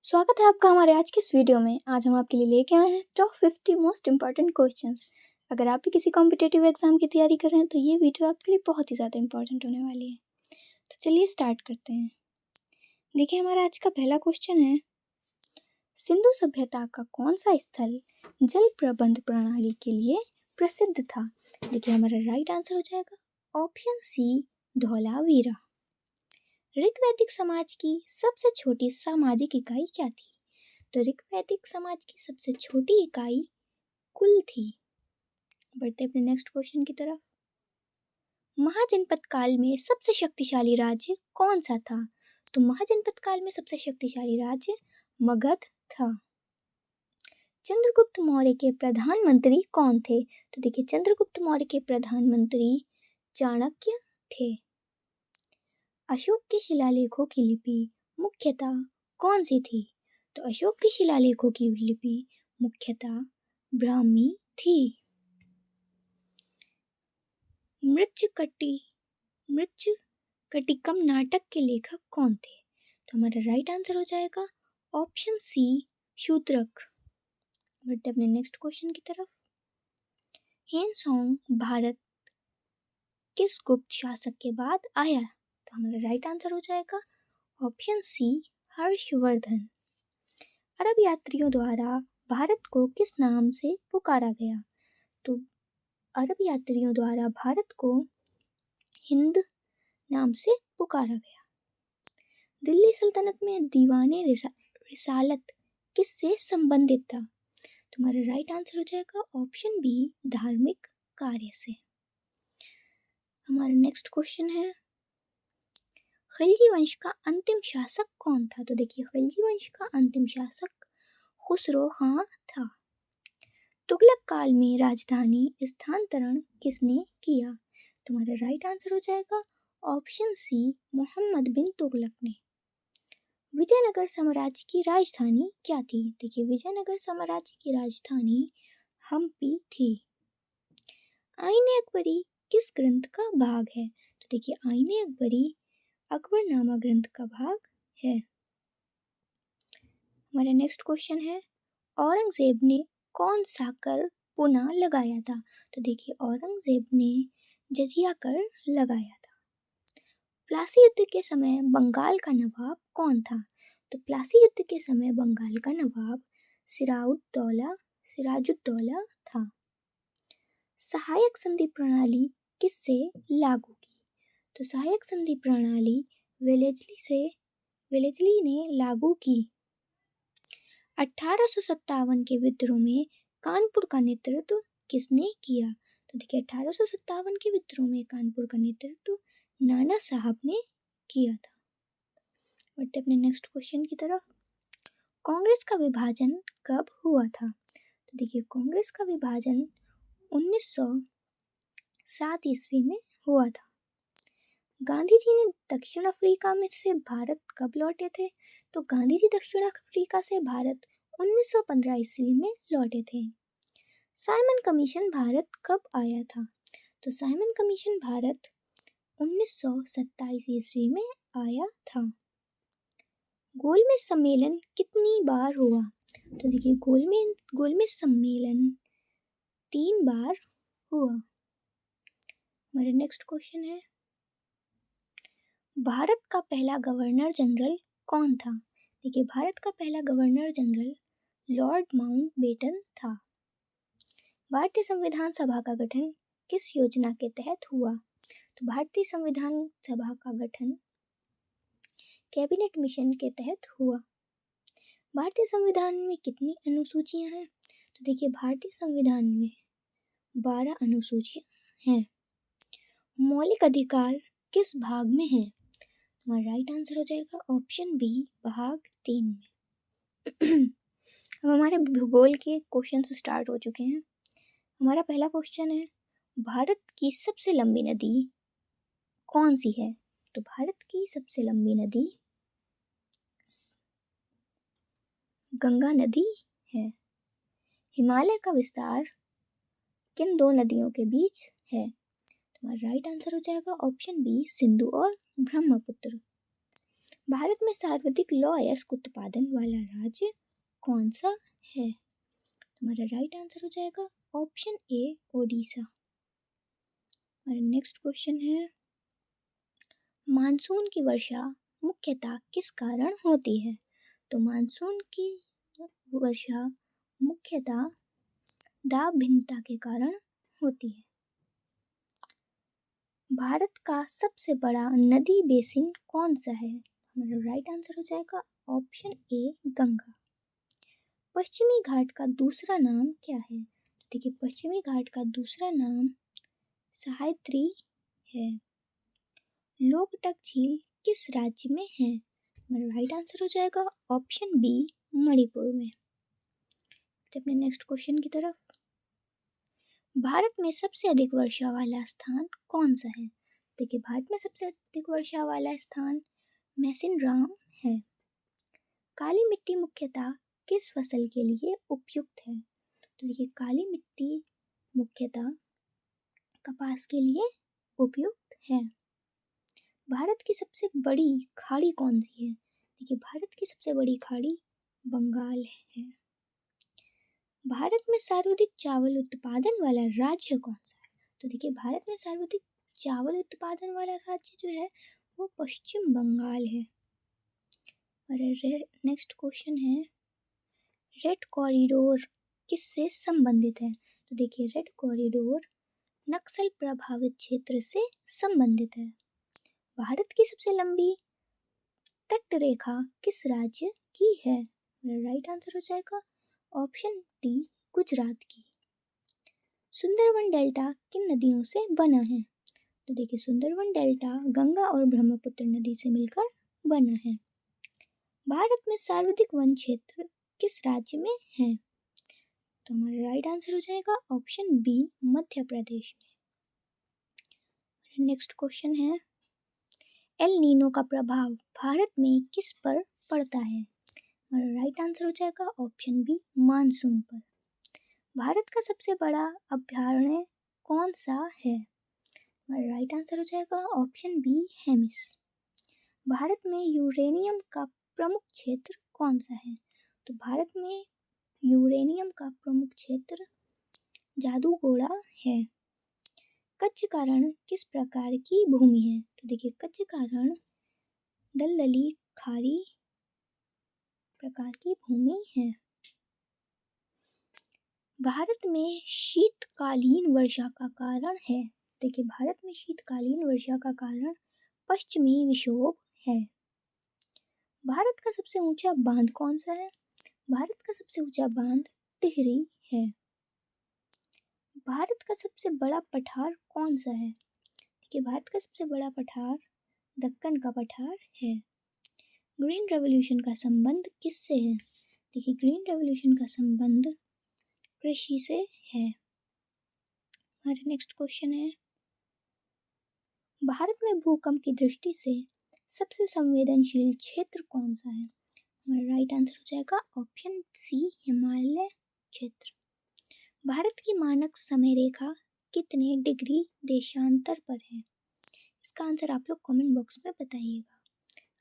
स्वागत है आपका हमारे आज के इस वीडियो में। आज हम आपके लिए लेके आए हैं टॉप 50 मोस्ट इम्पॉर्टेंट क्वेश्चंस। अगर आप भी किसी कॉम्पिटिटिव एग्जाम की तैयारी कर रहे हैं तो ये वीडियो आपके लिए बहुत ही ज़्यादा इम्पॉर्टेंट होने वाली है। तो चलिए स्टार्ट करते हैं। देखिए, हमारा आज का पहला क्वेश्चन है, सिंधु सभ्यता का कौन सा स्थल जल प्रबंध प्रणाली के लिए प्रसिद्ध था? देखिए, हमारा राइट आंसर हो जाएगा ऑप्शन सी, धौलावीरा। ऋग्वैदिक समाज की सबसे छोटी सामाजिक इकाई क्या थी? तो ऋग्वैदिक समाज की सबसे छोटी इकाई कुल थी। बढ़ते अपने नेक्स्ट क्वेश्चन की तरफ। महाजनपद काल में सबसे शक्तिशाली राज्य कौन सा था? तो महाजनपद काल में सबसे शक्तिशाली राज्य मगध था। चंद्रगुप्त मौर्य के प्रधानमंत्री कौन थे? तो देखिए, चंद्रगुप्त मौर्य के प्रधानमंत्री चाणक्य थे। अशोक के शिलालेखों की लिपि मुख्यतः कौन सी थी? तो अशोक के शिलालेखों की लिपि मुख्यतः ब्राह्मी थी। मृच्छकटिकम नाटक के लेखक कौन थे? तो हमारा राइट आंसर हो जाएगा ऑप्शन सी, शूद्रक। बढ़ते अपने नेक्स्ट क्वेश्चन की तरफ। हेनसोंग भारत किस गुप्त शासक के बाद आया? तो हमारा राइट आंसर हो जाएगा ऑप्शन सी, हर्षवर्धन। अरब यात्रियों द्वारा भारत को किस नाम से पुकारा गया? तो अरब यात्रियों द्वारा भारत को हिंद नाम से पुकारा गया। दिल्ली सल्तनत में दीवाने रिसालत किससे संबंधित था? तुम्हारा राइट आंसर हो जाएगा ऑप्शन बी, धार्मिक कार्य से। हमारा नेक्स्ट क्वेश्चन है, खिलजी वंश का अंतिम शासक कौन था? तो देखिए, खिलजी वंश का अंतिम शासक खुसरो खां था। तुगलक काल में राजधानी स्थानांतरण किसने किया? तुम्हारा राइट आंसर हो जाएगा ऑप्शन सी, मोहम्मद बिन तुगलक ने। विजयनगर साम्राज्य की राजधानी क्या थी? देखिए, विजयनगर साम्राज्य की राजधानी हम्पी थी। आईने अकबरी किस ग्रंथ का भाग है? तो देखिए, आईने अकबरी अकबरनामा ग्रंथ का भाग है। हमारा नेक्स्ट क्वेश्चन है, औरंगजेब ने कौन सा कर पुनः लगाया था? तो देखिए, औरंगजेब ने जजिया कर लगाया था। प्लासी युद्ध के समय बंगाल का नवाब कौन था? तो प्लासी युद्ध के समय बंगाल का नवाब सिराजुद्दौला था। सहायक संधि प्रणाली किससे लागू की? तो सहायक संधि प्रणाली वेलेस्ली ने लागू की। 1857 के विद्रोह में कानपुर का नेतृत्व किसने किया? तो देखिए, 1857 के विद्रोह में कानपुर का नेतृत्व नाना साहब ने किया था। बढ़ते अपने नेक्स्ट क्वेश्चन की तरफ। कांग्रेस का विभाजन कब हुआ था? तो देखिए, कांग्रेस का विभाजन 1907 ईस्वी में हुआ था। गांधी जी ने दक्षिण अफ्रीका में से भारत कब लौटे थे? तो गांधी जी दक्षिण अफ्रीका से भारत 1915 ईस्वी में लौटे थे। साइमन कमीशन भारत कब आया था? तो साइमन कमीशन भारत 1927 ईस्वी में आया था। गोलमेज सम्मेलन कितनी बार हुआ? तो देखिए, गोलमेज सम्मेलन 3 बार हुआ। हमारा नेक्स्ट क्वेश्चन है, भारत का पहला गवर्नर जनरल कौन था? देखिए, भारत का पहला गवर्नर जनरल लॉर्ड माउंटबेटन था। भारतीय संविधान सभा का गठन किस योजना के तहत हुआ? तो भारतीय संविधान सभा का गठन कैबिनेट मिशन के तहत हुआ। भारतीय संविधान में कितनी अनुसूचियां हैं? तो देखिए, भारतीय संविधान में 12 अनुसूचियां हैं। मौलिक अधिकार किस भाग में है? हमारा राइट आंसर हो जाएगा ऑप्शन बी, भाग 3 में। अब हमारे भूगोल के क्वेश्चन स्टार्ट हो चुके हैं। हमारा पहला क्वेश्चन है, भारत की सबसे लंबी नदी कौन सी है? तो भारत की सबसे लंबी नदी गंगा नदी है। हिमालय का विस्तार किन दो नदियों के बीच है? तुम्हारा राइट आंसर हो जाएगा ऑप्शन बी, सिंधु और ब्रह्मपुत्र। भारत में सर्वाधिक लौ अयस्क उत्पादन वाला राज्य कौन सा है? हमारा राइट आंसर हो जाएगा ऑप्शन ए ओडिशा। हमारा नेक्स्ट क्वेश्चन है, मानसून की वर्षा मुख्यतः किस कारण होती है? तो मानसून की वर्षा मुख्यतः दाब भिन्नता के कारण होती है। भारत का सबसे बड़ा नदी बेसिन कौन सा है? हमारा राइट आंसर हो जाएगा ऑप्शन ए गंगा। पश्चिमी घाट का दूसरा नाम क्या है? देखिए, पश्चिमी घाट का दूसरा नाम सह्याद्री है। लोकटक झील किस राज्य में है? हमारा राइट आंसर हो जाएगा ऑप्शन बी मणिपुर में। अपने नेक्स्ट क्वेश्चन की तरफ, भारत में सबसे अधिक वर्षा वाला स्थान कौन सा है? देखिए, भारत में सबसे अधिक वर्षा वाला स्थान मैसिनराम है। काली मिट्टी मुख्यतः किस फसल के लिए उपयुक्त है? तो देखिए, काली मिट्टी मुख्यतः कपास के लिए उपयुक्त है। भारत की सबसे बड़ी खाड़ी कौन सी है? देखिए, भारत की सबसे बड़ी खाड़ी बंगाल है। भारत में सर्वाधिक चावल उत्पादन वाला राज्य कौन सा है? तो देखिए, भारत में सर्वाधिक चावल उत्पादन वाला राज्य जो है वो पश्चिम बंगाल है। और नेक्स्ट क्वेश्चन है, रेड कॉरिडोर किससे संबंधित है? तो देखिए, रेड कॉरिडोर नक्सल प्रभावित क्षेत्र से संबंधित है। भारत की सबसे लंबी तट रेखा किस राज्य की है? राइट आंसर हो जाएगा ऑप्शन डी गुजरात की। सुंदरवन डेल्टा किन नदियों से बना है? तो देखिए, सुंदरवन डेल्टा गंगा और ब्रह्मपुत्र नदी से मिलकर बना है। भारत में सर्वाधिक वन क्षेत्र किस राज्य में है? तो हमारा राइट आंसर हो जाएगा ऑप्शन बी मध्य प्रदेश में। नेक्स्ट क्वेश्चन है, एल नीनो का प्रभाव भारत में किस पर पड़ता है? हमारा राइट आंसर हो जाएगा ऑप्शन बी मानसून पर। भारत का सबसे बड़ा अभयारण्य कौन सा है? हमारा राइट आंसर हो जाएगा ऑप्शन बी हेमिस। भारत में यूरेनियम का प्रमुख क्षेत्र कौन सा है? तो भारत में यूरेनियम का प्रमुख क्षेत्र जादूगोड़ा है। कच्छ का रण किस प्रकार की भूमि है? तो देखिए, कच्छ का रण दलदली खाड़ी प्रकार की भूमि है। भारत में शीतकालीन वर्षा का कारण है। देखिए, भारत में शीतकालीन वर्षा का कारण पश्चिमी विक्षोभ है। भारत का सबसे ऊंचा बांध कौन सा है? भारत का सबसे ऊंचा बांध टिहरी है। भारत का सबसे बड़ा पठार कौन सा है? देखिए, भारत का सबसे बड़ा पठार दक्कन का पठार है। ग्रीन रेवोल्यूशन का संबंध किससे है? देखिए, ग्रीन रेवोल्यूशन का संबंध कृषि से है। हमारा नेक्स्ट क्वेश्चन है, भारत में भूकंप की दृष्टि से सबसे संवेदनशील क्षेत्र कौन सा है? हमारा राइट आंसर हो जाएगा ऑप्शन सी हिमालय क्षेत्र। भारत की मानक समय रेखा कितने डिग्री देशांतर पर है? इसका आंसर आप लोग कमेंट बॉक्स में बताइएगा।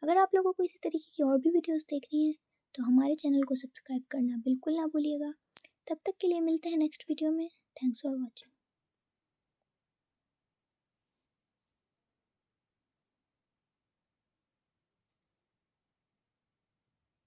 अगर आप लोगों को इसी तरीके की और भी वीडियोस देखनी है तो हमारे चैनल को सब्सक्राइब करना बिल्कुल ना भूलिएगा। तब तक के लिए मिलते हैं नेक्स्ट वीडियो में। Thanks for watching.